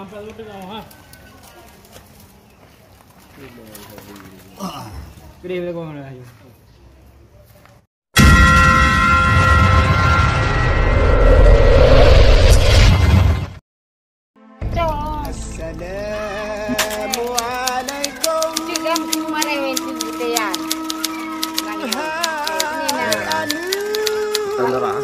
Sampai lu tengok ha. Gede bila kau mana ayu. Assalamualaikum. Juga kemarin itu kita ya. Tandara.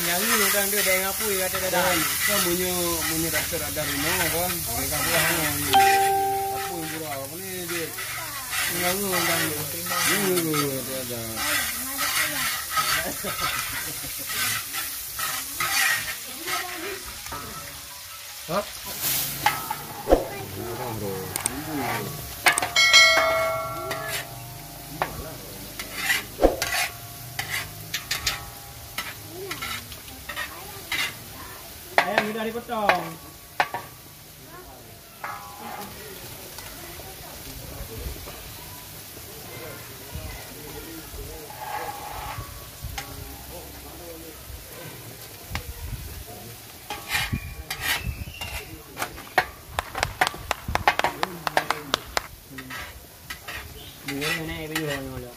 Nyanyi đang đưa đèn apa ya ada dah. Kan munyi dokter ada rino kan. Mereka buah ni. Apa yang pura apa ni dia. Nyanyi undang dia ada. Hah? Ayam sudah dipotong. Ini ni video ni malah.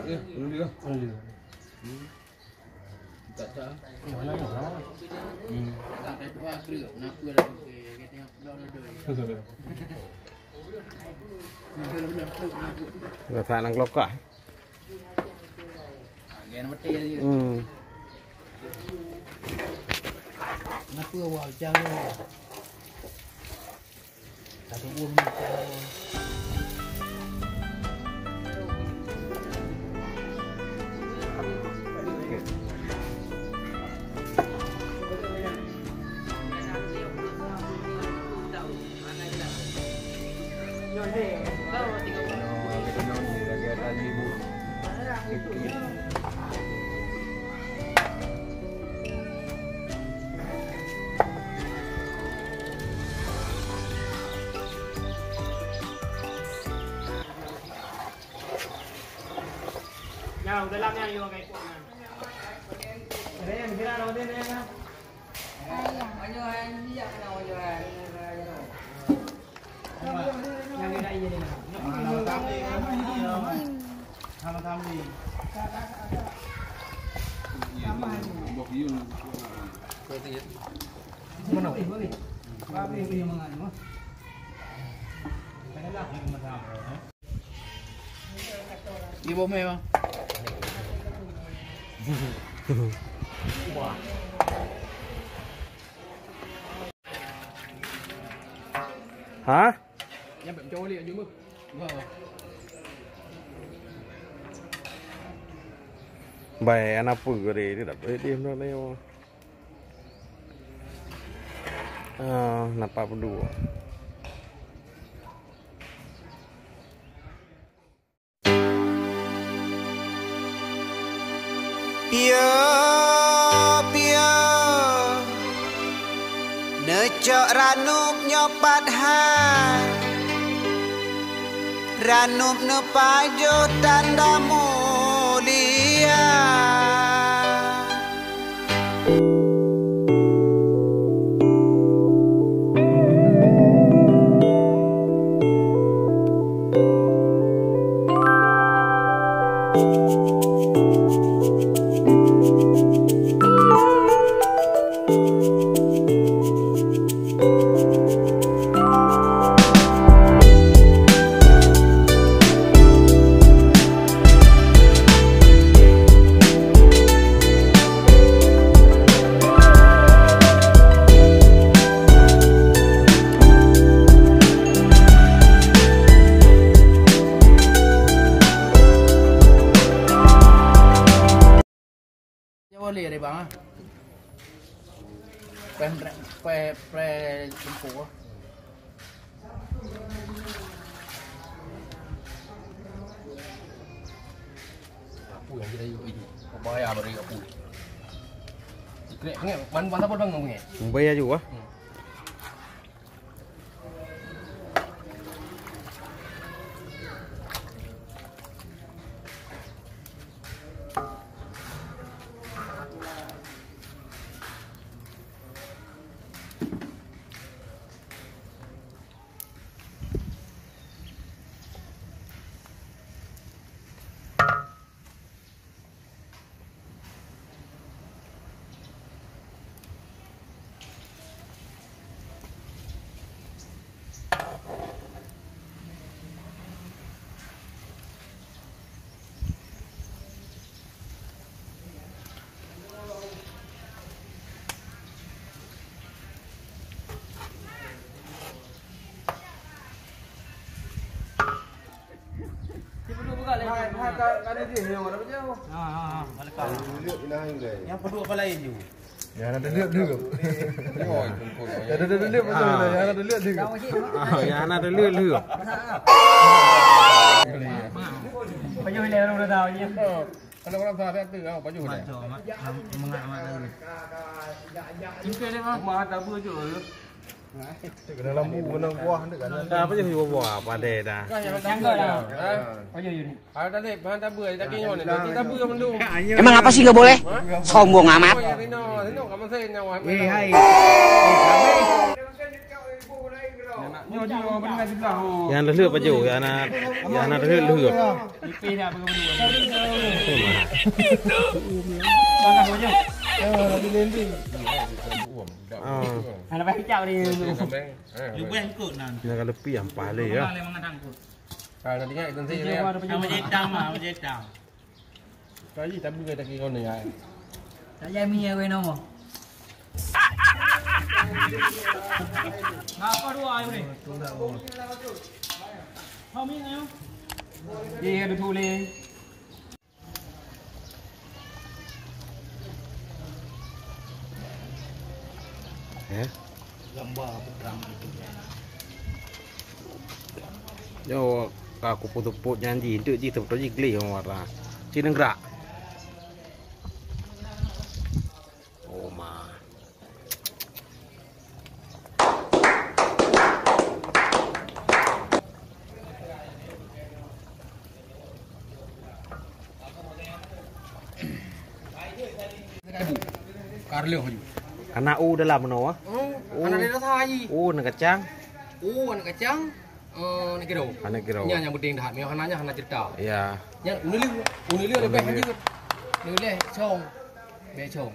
Ya, belum juga. Tak tahu. Mana ni? Tak ada dua kerja. Nak dua lagi. Kita nak Gak nang klok kah? Gen mati dia. Nak dua wal jangan. Satu buah ni. Nào, dalamnya yung kay po na. Ayan, bila raw din na. Ayun, dia kena ayun. Yang kita ini na. Sama-sama. Yun. Mana? Babi yang menganu. Ibu memang. Hả? Em bệnh cho liền dưới mực. Bài anh apa gede dia tak boleh diam dah leo. Nampak berdua. Pia pia necok ranup nyopat ha ranup nepajo tanda mulia Boleh deh bang. Pre jemput. Apa yang kita ini? Bahaya beri apa? Kira ni, ban apa bang ngomong ni? Bayar juga. Yang kedua apa lain je? Yang ada lihat juga. Yang ada lihat macam mana? Yang ada lihat juga. Yang ada lihat juga. Baju hilang orang tahu je. Kalau orang tahu tu, apa baju dah? Mengat dulu. Simple dia mah. Mah tak apa je. Kena lampu, kena buah ni kan. Dah apa je buah pada dah. Yang kau dah. Baju ni. Ada tadi, bahan tak apa, tak kinyo ni. Kita apa yang mendung? Emang apa sih nggak boleh? Sombong amat. Rino, kamu saya nyawa. Hai. Yang ada lihat baju, yang ada lihat lihat. Ipi dah apa berdua. Bangga baju. Lagi nanti. Ada baik hijau ni. Lupa yang ikut nanti. Yang ada lebih yang paling ya. Kalau nanti kan nanti ni. Nama jedam ah, jedam. Kali tapi kita kira ni ya. Tak jadi mi we nama. Ngapa dua ayo ni? Kau mi ayo. Dia ada tulis. Gambar perang itu. Yo, aku putut janji, itu je betul je geli orang warna. Cina gerak. Oh ma. Karlo haju. Anak U dalam mana? Anak dia dah haji. U nak kacang. Anak kacang. Ni kira. Anak kira. Yang beding dah. Memang anaknya anak cerita. Ya. Yang unili ada baik haji. Unili chong. Baik chong.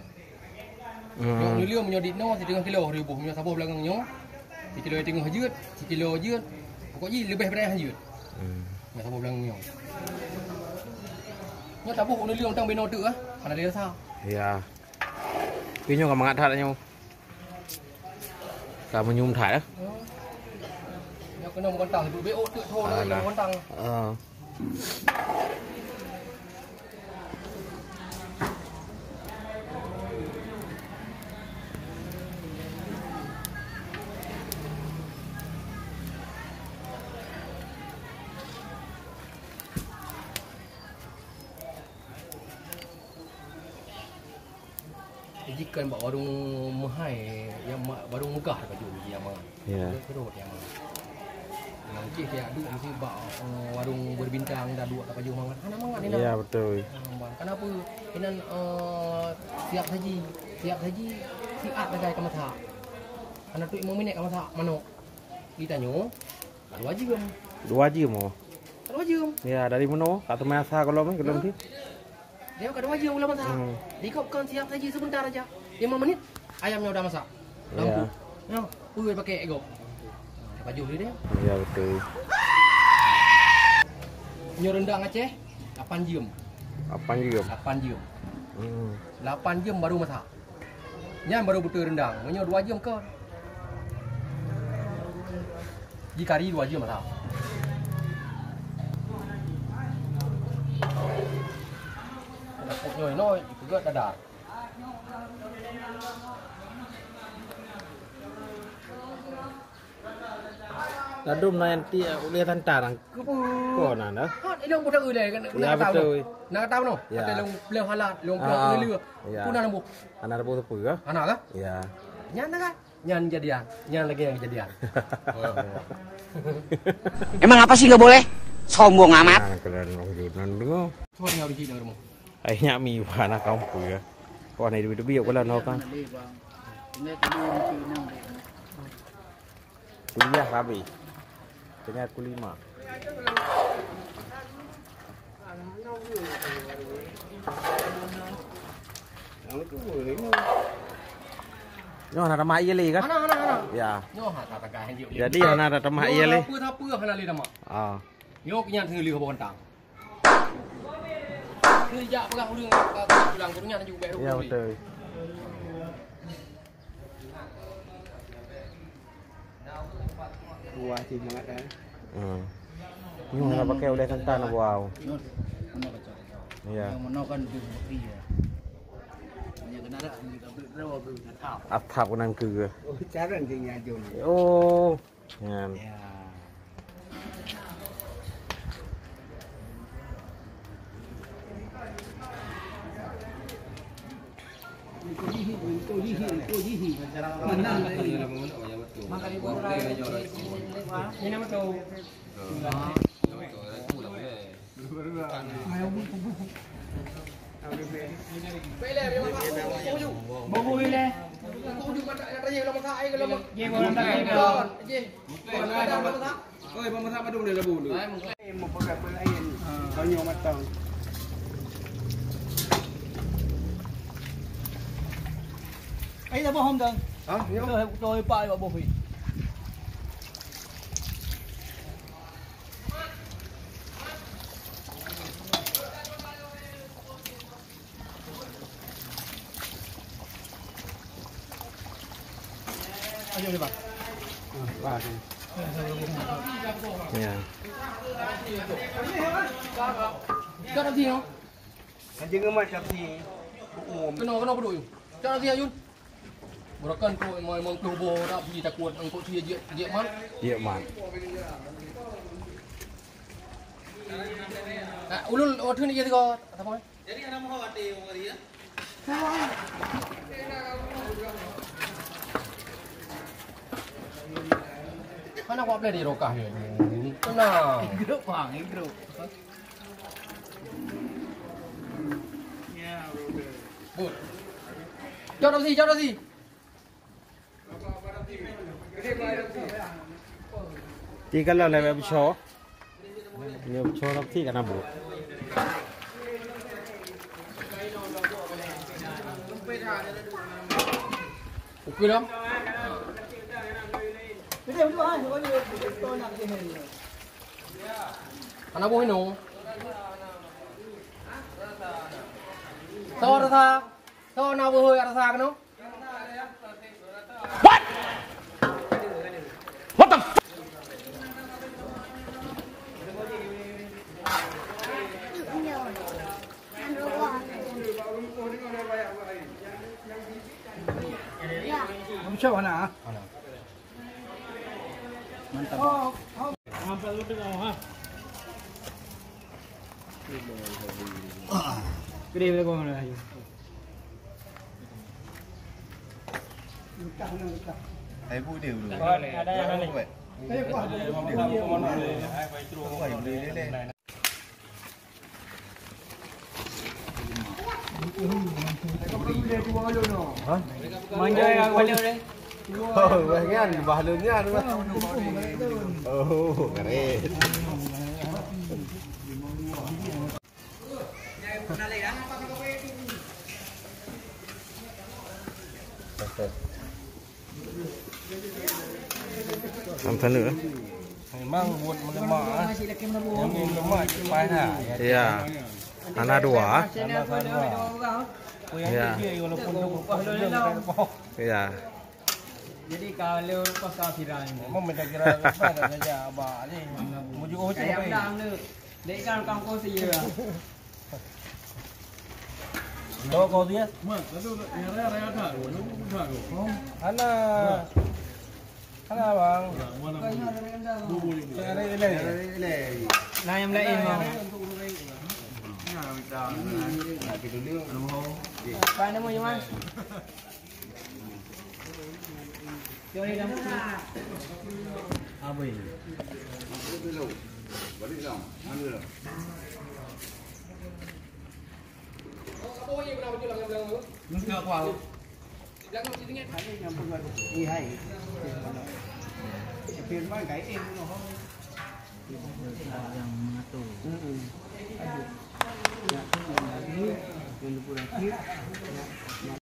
Nyo liu menyo ditno si tengah kilo ribu menyo sabuh belakang nyo. Si kilo tengah jut, si kilo jut. Pokoknya lebih daripada jut. Nyo sabuh belakang nyo. Nyo tabuh nyo liu tang beno tu ah. Kana dia rasa. Ya. Pinyo ka mangat hat nyo. Ka menyum thải á. Nyo kena kontang tu BO tu thô nyo kontang. Jika buat warung mahai yang warung megah dekat tu yang mah. Ya. Terus yang mah. Nanti dia duk mesti buat warung berbintang dah duk kat baju mangan. Ana mangan ni. Ya betul. Kenapa? Inan siap saji siap dekat kamasa. Ana tu 5 minit kamasa manuk. Ditanya, dua jam mo. Ya dari mana? Kat Temasa kalau mah kelom ti. Dia kat 2 jam ulah masak. Dikopkan siap saji sebentar aja. 5 menit ayamnya udah masak. Lampu. Ya, puai pakai ego. Baju dia. Ya betul. Nyo rendang Aceh 8 jam. 8 jam. 8 jam. 8 jam baru masak. Nyan baru betul rendang. Nyo 2 jam ke. Di kari 2 jam masak. Nói juga dadar. Dadum nanti uliah tantarang. Kau nana? Ilong budak ulai kan? Ya betul. Nak tahu no? Ada long beliau halat, long beliau lelur. Pun ada bu. Anak ada butuh apa? Anak kah? Ya. Nyan kan? Nyan jadian. Nyan lagi yang jadian. Emang apa sih nggak boleh? Sombong amat. Kalian nongjunan dulu. Coba tinggal di sini kamu. Ayahnya mi warna kaum puya. Kau ni duit biar kalau nak kan. Kuliah habis. Tengah kulima. Nyo ada mak iya le kan? Anak. Ya. Nyo hata tagah henjuk. Jadi ada mak iya le. Apa hana le nama. Nyo kenyan tengah liu kontang. Kerja pegang urang pulang kurungnya juga bayar. Ya betul. Buah sih banget kan. Ini mana pakai udah santan wow. Mana baca. Iya. Yang mana kan tu iya. Hanya kena ada rawa bertahap. Atap nan ke. Oh, cara tinggal jom. Oh. Ngan. Ya. Ini nama tu. Bagus le. Kau juga nak tanya kalau masak air kalau mak. Ye boleh tak air kan? Je. Ada masak. Oi, masak padung dia labu dulu. Mau pakai pelayan. Kau nyo matang. Ấy là bố không đừng. Tôi bay vào bố phi. Ayo đi bà. Bà đi. Ya. Cho nó gì không? Anh chưa mà chập gì. Cái nó có đủ. Cho nó gì Ayun? Burakan tu memang tubuh dah pergi takut engkau tu je mat. Iya mat. Ulul order ni je kau apa? Jadi ana mau hati orang dia. Mana kau boleh di rokah ni? Tenang. Grup bang, grup. Ya, good. Jauh dah si. Thì cái lần này em chó nhiều chó lắm thì cả năm buổi Okey dah. Anak buah ini. Tahu rasa? Tahu nak buah rasa kan? What? What the f***? Macam mana? Mantap. Gede bila kau mana? Saya pun dia dulu. Ada yang mana? Saya buat. Manja yang balik ni. Oh, bahagian bahalnya tu. Oh, keren. Sampai nữa. Memang buat melemak. Yang lemak cepat dah. Iya. Anak dua. Ya. Iya. Jadi kalau lepas kafiran. Memang minta kira lepas saja abah ni. Mujuk oh Saya pedang tu. Dek kan kampung saya. Tahu kau dia? Ana bang. Nah yang lain bang. Apa nama yang mana? Jom ni dah. Apa ini? Balik dah. Mana dah? Apa yang pernah berjuang dengan belakang tu? Enggak kual. Belakang sini kan? Ada yang pernah. Ini hai. Firman kai em tu noh. Yang mengatur. Ada. Ya, ini yang lupa lagi.